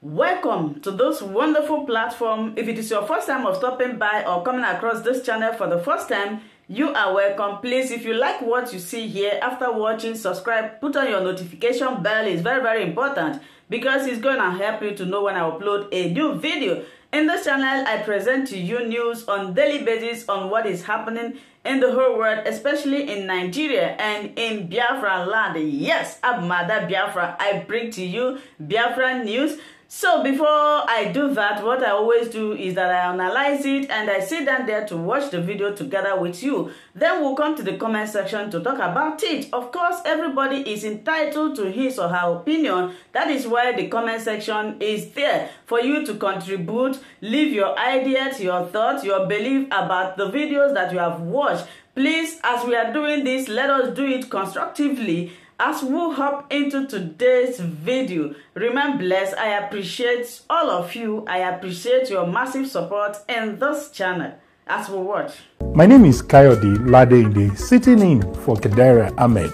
Welcome to this wonderful platform. If it is your first time of stopping by or coming across this channel for the first time, you are welcome. Please, if you like what you see here, after watching, subscribe, put on your notification bell. It's very important because it's going to help you to know when I upload a new video. In this channel, I present to you news on daily basis on what is happening in the whole world, especially in Nigeria and in Biafran land. Yes, I'm Mother Biafra. I bring to you Biafran news. So before I do that, what I always do is that I analyze it and I sit down there to watch the video together with you. Then we'll come to the comment section to talk about it. Of course, everybody is entitled to his or her opinion. That is why the comment section is there for you to contribute, leave your ideas, your thoughts, your belief about the videos that you have watched. Please, as we are doing this, let us do it constructively. As we hop into today's video, remain blessed. I appreciate all of you. I appreciate your massive support in this channel as we watch. My name is Kayode Ladeinde, sitting in for Kedera Ahmed.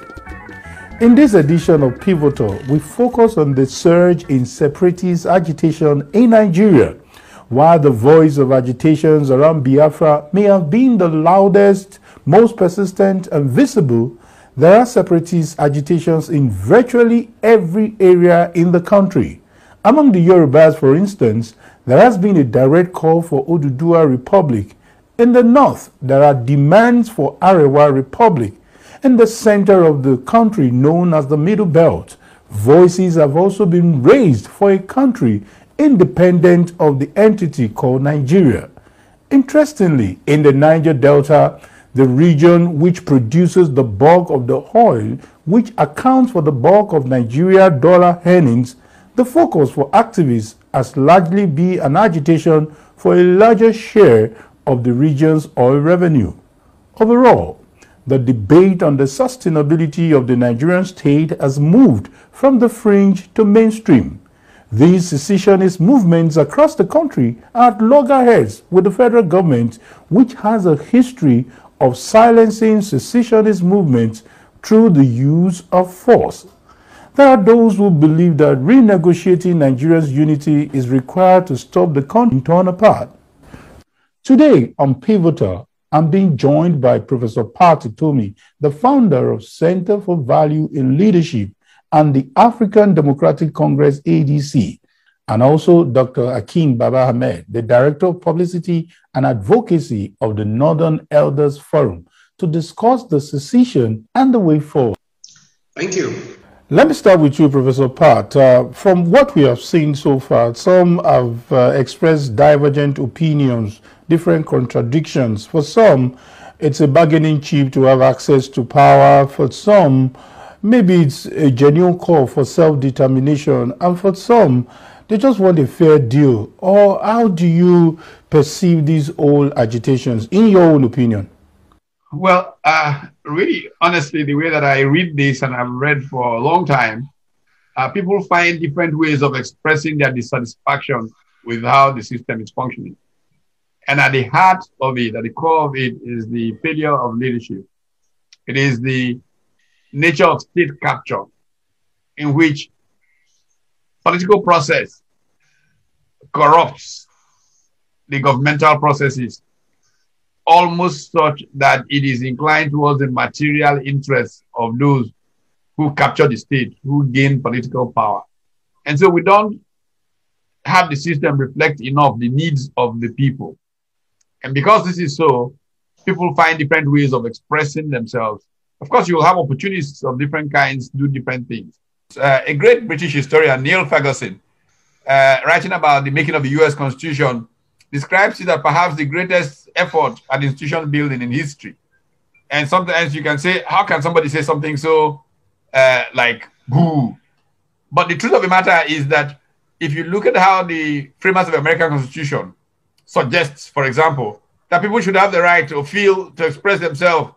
In this edition of Pivotal, we focus on the surge in separatist agitation in Nigeria. While the voice of agitations around Biafra may have been the loudest, most persistent and visible, there are separatist agitations in virtually every area in the country. Among the Yorubas, for instance, there has been a direct call for Oduduwa Republic. In the north, there are demands for Arewa Republic. In the center of the country, known as the Middle Belt, voices have also been raised for a country independent of the entity called Nigeria. Interestingly, in the Niger Delta, the region which produces the bulk of the oil, which accounts for the bulk of Nigeria dollar earnings, the focus for activists has largely been an agitation for a larger share of the region's oil revenue. Overall, the debate on the sustainability of the Nigerian state has moved from the fringe to mainstream. These secessionist movements across the country are at loggerheads with the federal government, which has a history of silencing secessionist movements through the use of force. There are those who believe that renegotiating Nigeria's unity is required to stop the country torn apart. Today on Pivotal, I'm being joined by Professor Pat Utomi, the founder of Center for Value in Leadership and the African Democratic Congress ADC, and also Dr. Akeem Baba Ahmed, the Director of Publicity and Advocacy of the Northern Elders Forum, to discuss the secession and the way forward. Thank you. Let me start with you, Professor Pat. From what we have seen so far, some have expressed divergent opinions, different contradictions. For some, it's a bargaining chip to have access to power. For some, maybe it's a genuine call for self-determination. And for some, they just want a fair deal. Or how do you perceive these old agitations, in your own opinion? Well, really, honestly, the way that I read this, and I've read for a long time, people find different ways of expressing their dissatisfaction with how the system is functioning. And at the heart of it, at the core of it, is the failure of leadership. It is the nature of state capture, in which political process corrupts the governmental processes almost such that it is inclined towards the material interests of those who capture the state, who gain political power. And so we don't have the system reflect enough the needs of the people. And because this is so, people find different ways of expressing themselves. Of course, you will have opportunities of different kinds to do different things. A great British historian, Neil Ferguson, writing about the making of the US Constitution, describes it as perhaps the greatest effort at institution building in history. And sometimes you can say, how can somebody say something so like, boo? But the truth of the matter is that if you look at how the framers of the American Constitution suggests, for example, that people should have the right to feel, to express themselves,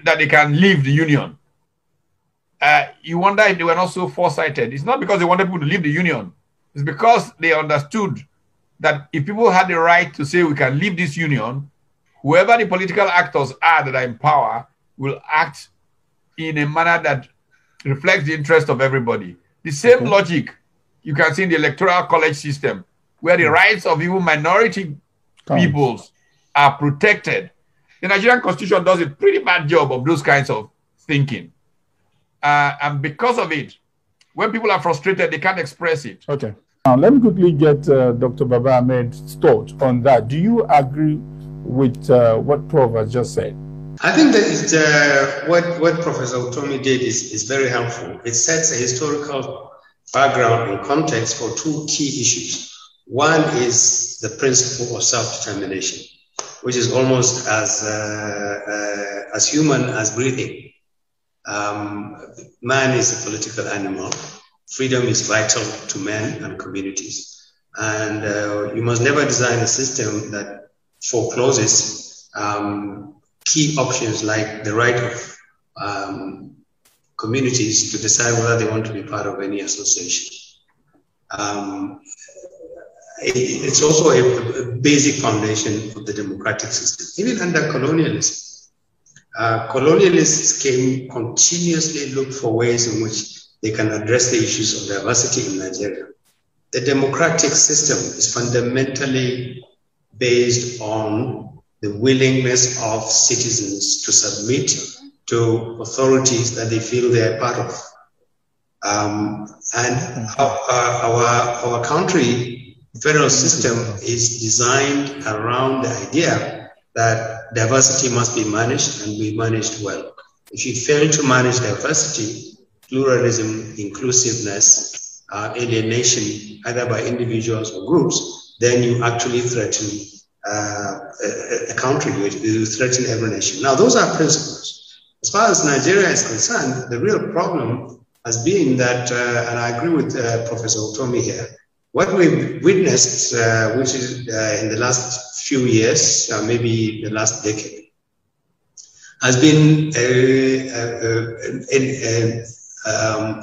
that they can leave the Union. You wonder if they were not so foresighted. It's not because they wanted people to leave the Union. It's because they understood that if people had the right to say we can leave this Union, whoever the political actors are that are in power will act in a manner that reflects the interest of everybody. The same logic you can see in the electoral college system, where the rights of even minority peoples are protected. The Nigerian Constitution does a pretty bad job of those kinds of thinking. And because of it, when people are frustrated, they can't express it. Okay. Now, let me quickly get Dr. Baba Ahmed's thoughts on that. Do you agree with what Prof has just said? I think that what Professor Utomi did is very helpful. It sets a historical background and context for two key issues. One is the principle of self-determination, which is almost as human as breathing. Man is a political animal. Freedom is vital to men and communities. And you must never design a system that forecloses key options like the right of communities to decide whether they want to be part of any association. It's also a basic foundation of the democratic system. Even under colonialism, colonialists can continuously look for ways in which they can address the issues of diversity in Nigeria. The democratic system is fundamentally based on the willingness of citizens to submit to authorities that they feel they are part of. And our country federal system is designed around the idea that diversity must be managed and be managed well. If you fail to manage diversity, pluralism, inclusiveness, alienation, either by individuals or groups, then you actually threaten a country, you threaten every nation. Now, those are principles. As far as Nigeria is concerned, the real problem has been that, and I agree with Professor Utomi here, what we've witnessed, which is in the last few years, maybe the last decade, has been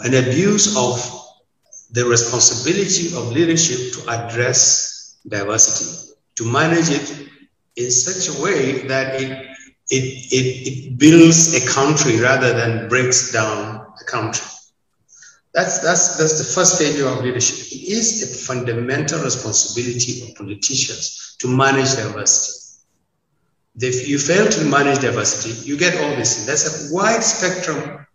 an abuse of the responsibility of leadership to address diversity, to manage it in such a way that it builds a country rather than breaks down a country. That's the first failure of leadership. It is a fundamental responsibility of politicians to manage diversity. If you fail to manage diversity, you get all this. There's a wide spectrum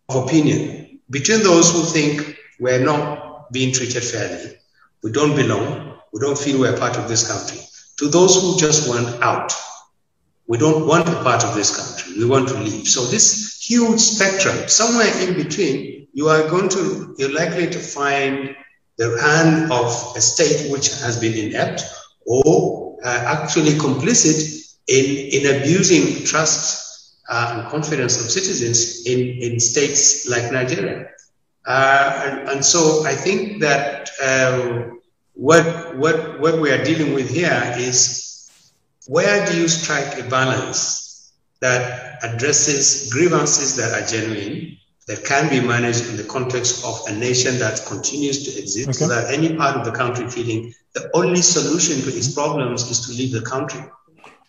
of opinion between those who think we're not being treated fairly, we don't belong, we don't feel we're part of this country, to those who just want out. We don't want a part of this country, we want to leave. So this huge spectrum, somewhere in between, you're likely to find the hand of a state which has been inept or actually complicit in abusing trust and confidence of citizens in states like Nigeria. And so I think that what we are dealing with here is, where do you strike a balance that addresses grievances that are genuine, that can be managed in the context of a nation that continues to exist, okay, so that any part of the country feeling the only solution to its problems is to leave the country.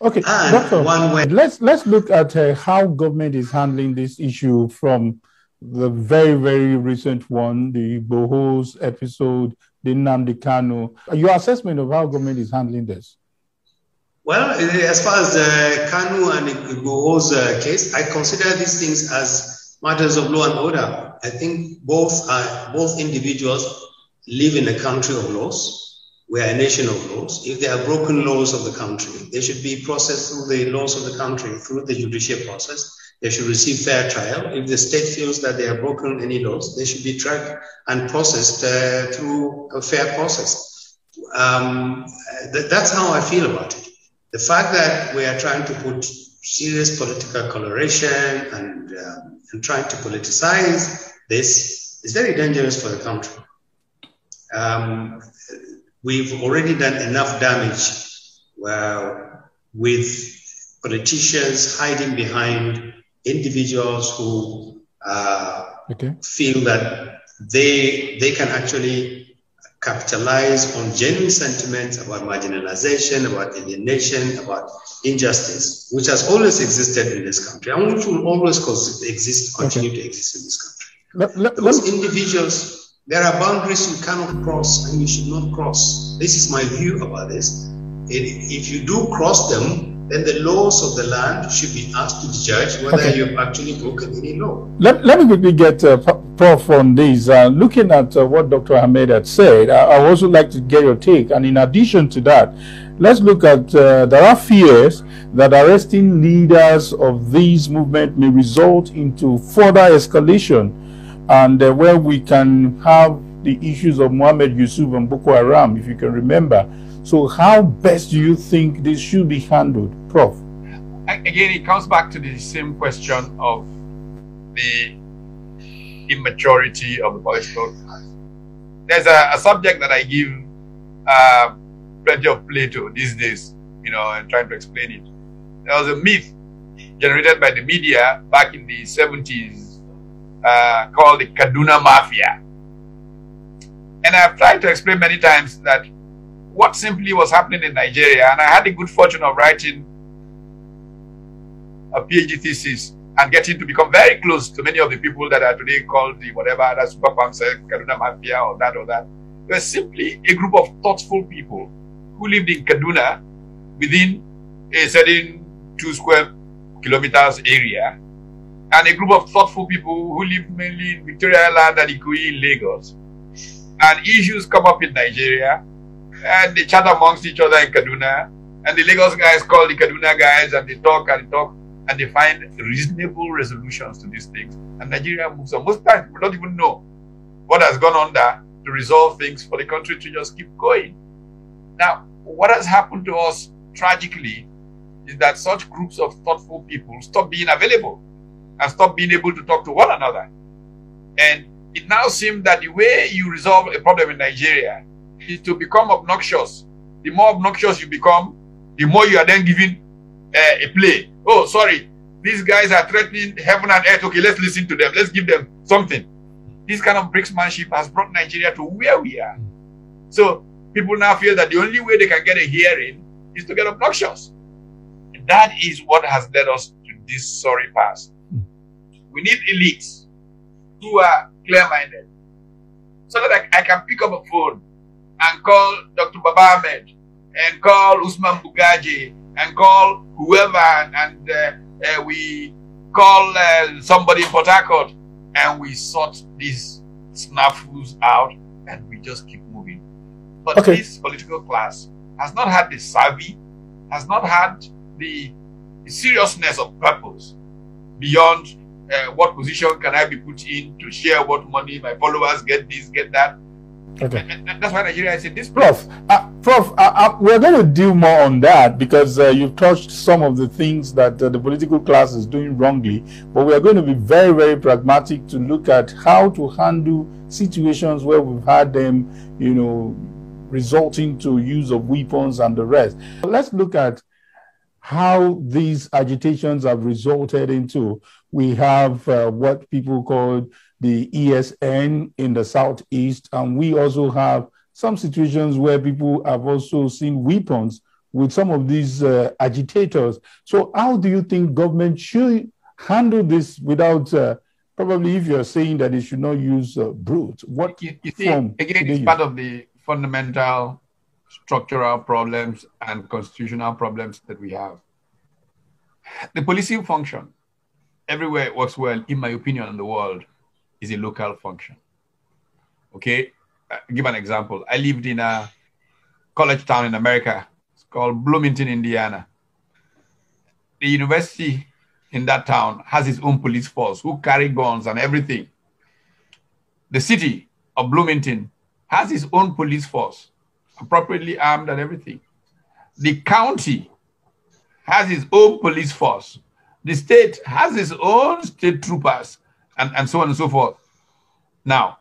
Okay, and Doctor, one way. Let's look at how government is handling this issue from the very, very recent one, the Bohos episode, the Nnamdi Kanu. Your assessment of how government is handling this? Well, as far as the Kanu and the Bohos case, I consider these things as matters of law and order. I think both individuals live in a country of laws. We are a nation of laws. If there are broken laws of the country, they should be processed through the laws of the country, through the judicial process. They should receive fair trial. If the state feels that they have broken any laws, they should be tracked and processed through a fair process. That's how I feel about it. The fact that we are trying to put serious political coloration and trying to politicize this is very dangerous for the country. We've already done enough damage with politicians hiding behind individuals who feel that they can actually capitalize on genuine sentiments about marginalization, about alienation, about injustice, which has always existed in this country and which will always continue to exist in this country. Those individuals There are boundaries you cannot cross and you should not cross. This is my view about this. If you do cross them, then the laws of the land should be asked to judge whether you've actually broken any law. Let me quickly get Prof on this. Looking at what Dr. Ahmed had said, I would also like to get your take. And in addition to that, let's look at, there are fears that arresting leaders of these movements may result into further escalation, and where we can have the issues of Mohammed Yusuf and Boko Haram, if you can remember. So how best do you think this should be handled, Prof? Again, it comes back to the same question of the immaturity of the political class. There's a subject that I give plenty of play to these days, you know, and trying to explain it. There was a myth generated by the media back in the 70s called the Kaduna Mafia. And I've tried to explain many times that what simply was happening in Nigeria, and I had the good fortune of writing a PhD thesis and getting to become very close to many of the people that are today called the whatever, that Super Pumps, Kaduna Mafia, or that or that. They were simply a group of thoughtful people who lived in Kaduna within a certain 2 square kilometers area, and a group of thoughtful people who lived mainly in Victoria Island and Ikoyi in Lagos. And issues come up in Nigeria, and they chat amongst each other in Kaduna, and the Lagos guys call the Kaduna guys, and they talk, and they find reasonable resolutions to these things. And Nigeria moves on. Most times, people don't even know what has gone on there to resolve things for the country to just keep going. Now, what has happened to us tragically is that such groups of thoughtful people stop being available and stop being able to talk to one another. And it now seems that the way you resolve a problem in Nigeria is to become obnoxious. The more obnoxious you become, the more you are then given a play. Oh, sorry, these guys are threatening heaven and earth. Okay, let's listen to them. Let's give them something. This kind of bricksmanship has brought Nigeria to where we are. So people now feel that the only way they can get a hearing is to get obnoxious. And that is what has led us to this sorry pass. We need elites who are clear-minded, so that I can pick up a phone and call Dr. Baba Ahmed and call Usman Bugaji and call whoever, and we call somebody in Port Harcourt, and we sort these snafus out, and we just keep moving. But this political class has not had the savvy, has not had the seriousness of purpose beyond what position can I be put in to share what money my followers get, this, get that. Okay. And that's why Nigeria said this. Prof, we're going to deal more on that, because you've touched some of the things that the political class is doing wrongly. But we are going to be very, very pragmatic to look at how to handle situations where we've had them, you know, resulting to use of weapons and the rest. Let's look at how these agitations have resulted into. We have what people call the ESN in the southeast, and we also have some situations where people have also seen weapons with some of these agitators. So how do you think government should handle this without, probably if you're saying that it should not use brute, what you see, again, it's part of the fundamental structural problems and constitutional problems that we have. The policing function, everywhere it works well, in my opinion, in the world, is a local function. Okay, I'll give an example. I lived in a college town in America. It's called Bloomington, Indiana. The university in that town has its own police force who carry guns and everything. The city of Bloomington has its own police force, appropriately armed and everything. The county has its own police force. The state has its own state troopers, and so on and so forth. Now,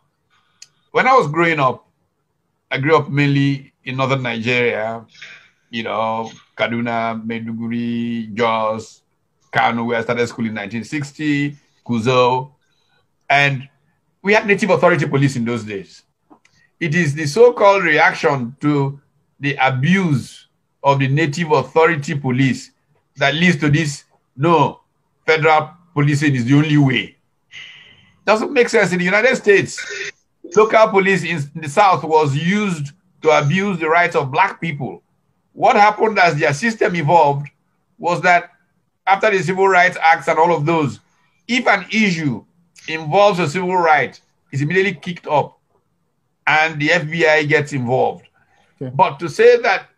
when I was growing up, I grew up mainly in northern Nigeria, you know, Kaduna, Maiduguri, Jos, Kanu, where I started school in 1960, Kuzo, and we had native authority police in those days. It is the so-called reaction to the abuse of the native authority police that leads to this, no, federal policing is the only way. Doesn't make sense. In the United States, local police in the South was used to abuse the rights of black people. What happened as their system evolved was that after the Civil Rights Acts and all of those, if an issue involves a civil right, it's immediately kicked up and the FBI gets involved. Okay. But to say that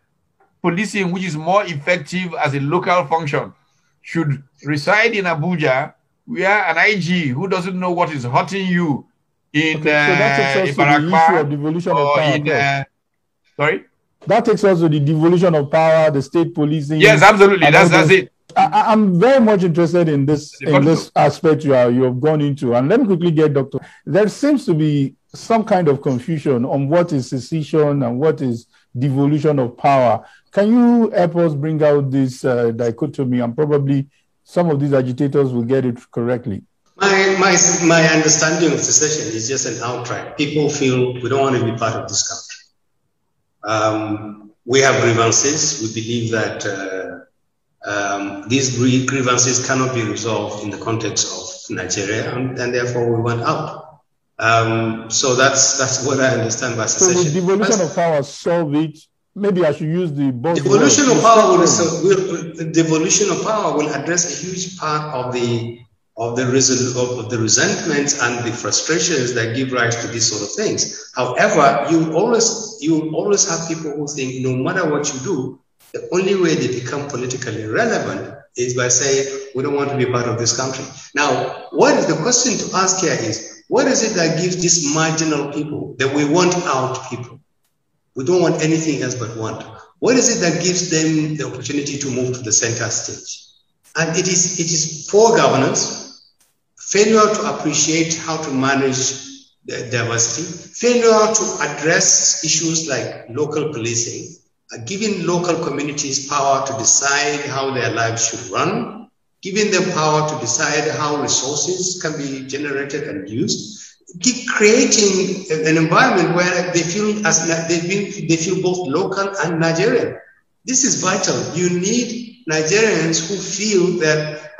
policing, which is more effective as a local function, should reside in Abuja, where an IG who doesn't know what is hurting you in so that takes us to the issue of devolution of power. Sorry? That takes us to the devolution of power, the state policing. Yes, absolutely. That's it. I'm very much interested in this aspect you have gone into. And let me quickly get Dr. There seems to be some kind of confusion on what is secession and what is devolution of power. Can you help us bring out this dichotomy, and probably some of these agitators will get it correctly? My understanding of secession is just an outright. People feel we don't want to be part of this country. We have grievances. We believe that these grievances cannot be resolved in the context of Nigeria, and therefore we want out. So that's what I understand by secession. So will devolution of power solve it? Maybe I should use the devolution of power will address a huge part of the resentments and the frustrations that give rise to these sort of things. However, you always have people who think no matter what you do, the only way they become politically relevant is by saying we don't want to be part of this country. Now, what is the question to ask here is, what is it that gives these marginal people, that we want out people? We don't want anything else but want. What is it that gives them the opportunity to move to the center stage? And it is poor governance, failure to appreciate how to manage the diversity, failure to address issues like local policing, giving local communities power to decide how their lives should run, giving them power to decide how resources can be generated and used, creating an environment where they feel they feel both local and Nigerian. This is vital. You need Nigerians who feel that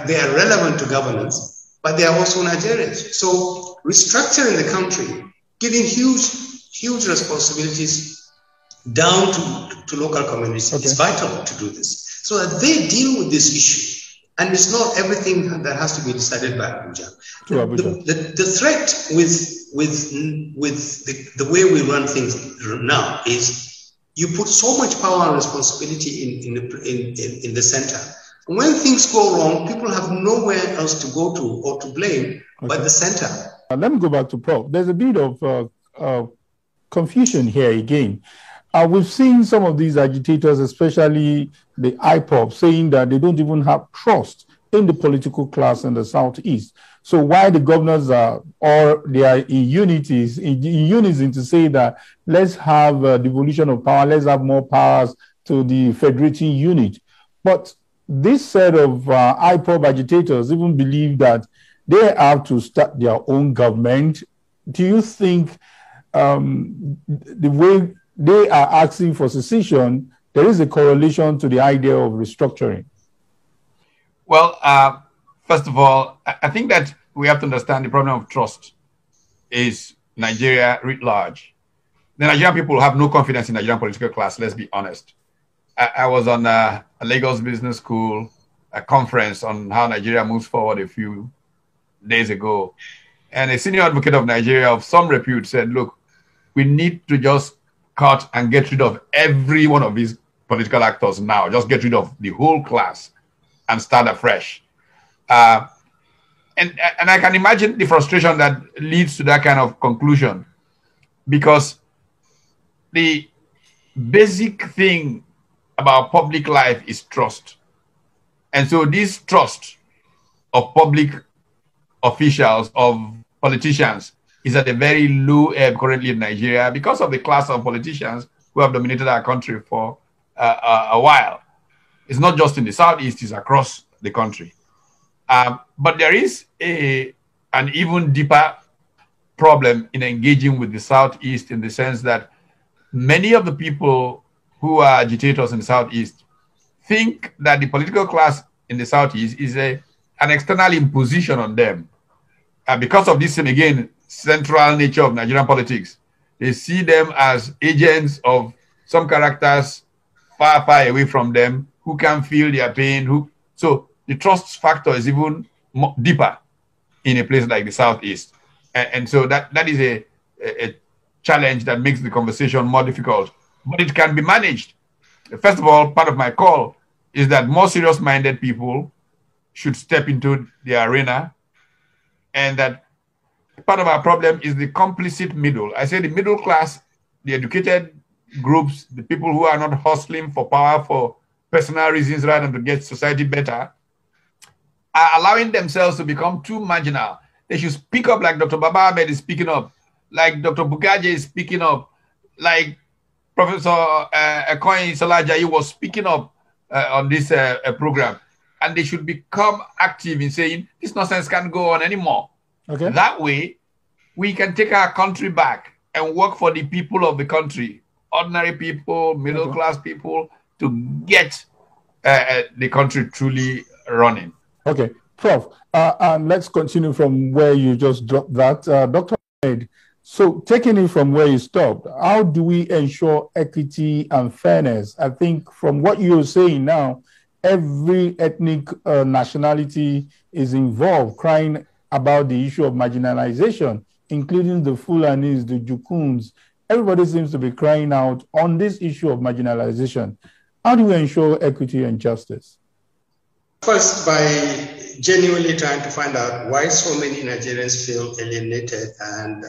they are relevant to governance, but they are also Nigerians. So restructuring the country, giving huge responsibilities down to local communities is vital to do this, so that they deal with this issue. And it's not everything that has to be decided by Abuja. The threat with the way we run things now is you put so much power and responsibility in the center. And when things go wrong, people have nowhere else to go to or to blame but the center. Let me go back to Prof. There's a bit of confusion here again. We've seen some of these agitators, especially the IPOP, saying that they don't even have trust in the political class in the Southeast. So why the governors are in unison to say that let's have a devolution of power, let's have more powers to the federating unit. But this set of IPOP agitators even believe that they have to start their own government. Do you think the way they are asking for secession, there is a correlation to the idea of restructuring? Well, first of all, I think that we have to understand the problem of trust is Nigeria writ large. The Nigerian people have no confidence in the Nigerian political class, let's be honest. I was on a Lagos Business School, a conference on how Nigeria moves forward a few days ago. And a senior advocate of Nigeria of some repute said, look, we need to just cut and get rid of every one of these political actors now. Just get rid of the whole class and start afresh. And I can imagine the frustration that leads to that kind of conclusion, because the basic thing about public life is trust. And so this trust of public officials, of politicians, is at a very low ebb currently in Nigeria because of the class of politicians who have dominated our country for a while. It's not just in the Southeast, it's across the country. But there is an even deeper problem in engaging with the Southeast, in the sense that many of the people who are agitators in the Southeast think that the political class in the Southeast is an external imposition on them. Because of this, again, central nature of Nigerian politics. They see them as agents of some characters far, far away from them who can feel their pain. So the trust factor is even deeper in a place like the Southeast. And so that is a challenge that makes the conversation more difficult. But it can be managed. First of all, part of my call is that more serious-minded people should step into the arena, and that part of our problem is the complicit middle. I say the middle class, the educated groups, the people who are not hustling for power for personal reasons rather than to get society better, are allowing themselves to become too marginal. They should speak up like Dr. Baba Ahmed is speaking up, like Dr. Bugaje is speaking up, like Professor Ekoyin Salajayi was speaking up on this program. And they should become active in saying, this nonsense can't go on anymore. Okay. That way, we can take our country back and work for the people of the country, ordinary people, middle-class people, to get the country truly running. Okay, Prof, and let's continue from where you just dropped that. Dr. Ahmed, so taking it from where you stopped, how do we ensure equity and fairness? I think from what you're saying now, every ethnic nationality is involved, crying about the issue of marginalization, including the Fulanis, the Jukuns. Everybody seems to be crying out on this issue of marginalization. How do we ensure equity and justice? First, by genuinely trying to find out why so many Nigerians feel alienated and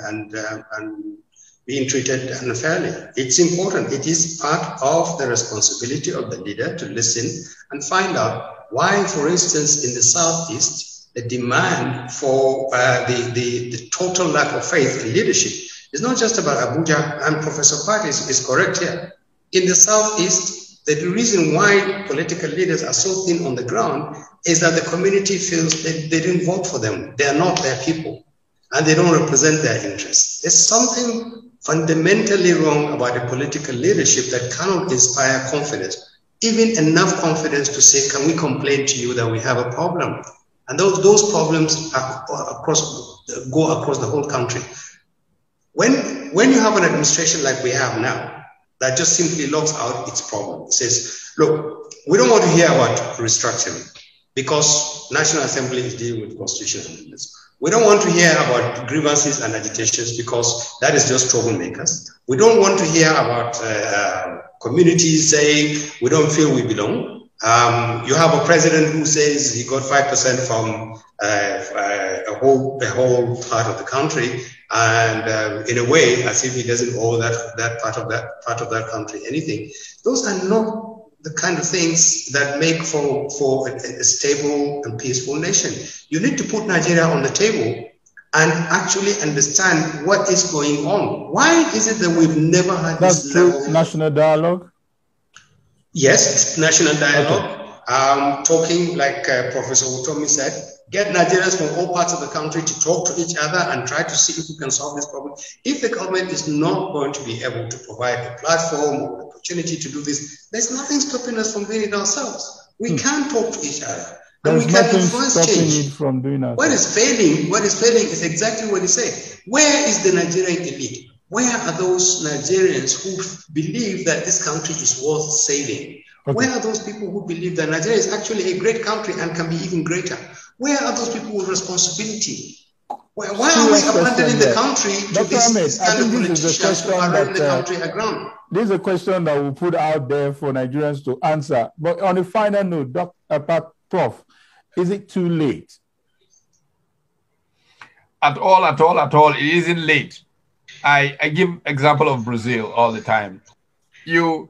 being treated unfairly. It's important. It is part of the responsibility of the leader to listen and find out why, for instance, in the Southeast, the demand for the total lack of faith in leadership is not just about Abuja, and Professor Pat is correct here. In the Southeast, the reason why political leaders are so thin on the ground is that the community feels that they didn't vote for them. They are not their people, and they don't represent their interests. There's something fundamentally wrong about the political leadership that cannot inspire confidence, even enough confidence to say, can we complain to you that we have a problem? And those problems go across the whole country. When you have an administration like we have now, that just simply locks out its problem, it says, look, we don't want to hear about restructuring because National Assembly is dealing with constitutional amendments. We don't want to hear about grievances and agitations because that is just troublemakers. We don't want to hear about communities saying we don't feel we belong. You have a president who says he got 5% from a whole part of the country, and in a way, as if he doesn't owe that part of that country anything. Those are not the kind of things that make for a stable and peaceful nation. You need to put Nigeria on the table and actually understand what is going on. Why is it that we've never had this level? National dialogue? Yes, national dialogue. Okay. Talking, like Professor Utomi said, get Nigerians from all parts of the country to talk to each other and try to see if we can solve this problem. If the government is not going to be able to provide a platform or opportunity to do this, there's nothing stopping us from doing it ourselves. We can talk to each other. And we can influence change. From doing that. What is failing is exactly what he said. Where is the Nigerian elite? Where are those Nigerians who believe that this country is worth saving? Okay. Where are those people who believe that Nigeria is actually a great country and can be even greater? Where are those people with responsibility? Why are we abandoning the country to this kind of politicians who are running the country aground? This is a question that we'll put out there for Nigerians to answer. But on a final note, Prof, is it too late? At all, it isn't late. I give example of Brazil all the time. You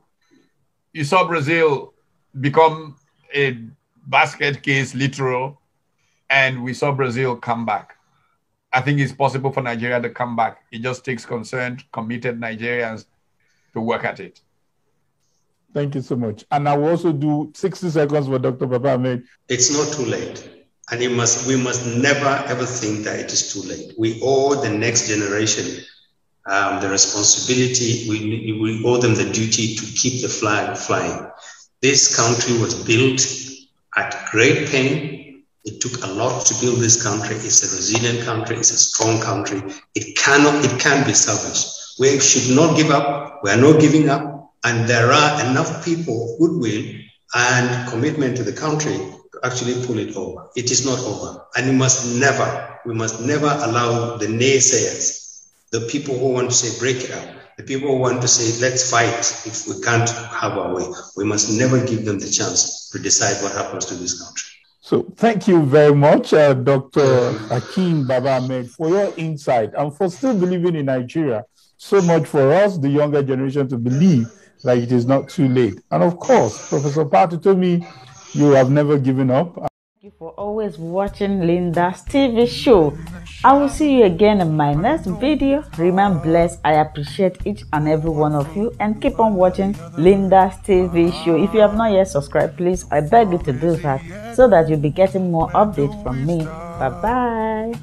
saw Brazil become a basket case, literal, and we saw Brazil come back. I think it's possible for Nigeria to come back. It just takes concerned, committed Nigerians to work at it. Thank you so much. And I will also do 60 seconds for Dr. Baba Ahmed. It's not too late. And we must never, ever think that it is too late. We owe the next generation the responsibility. We owe them the duty to keep the flag flying. This country was built at great pain, It took a lot to build this country. It's a resilient country. It's a strong country. It can be salvaged. We should not give up. We are not giving up. And there are enough people, goodwill and commitment to the country to actually pull it over. It is not over. And we must never allow the naysayers, the people who want to say break it up, the people who want to say let's fight if we can't have our way. We must never give them the chance to decide what happens to this country. So thank you very much, Dr. Hakeem Baba Ahmed, for your insight and for still believing in Nigeria. So much for us, the younger generation, to believe that it is not too late. And of course, Professor Patu told me you have never given up. Thank you for always watching Linda's TV show. I will see you again in my next video. Remain blessed. I appreciate each and every one of you, and keep on watching Linda's TV show. If you have not yet subscribed, please, I beg you to do that so that you'll be getting more updates from me. Bye-bye.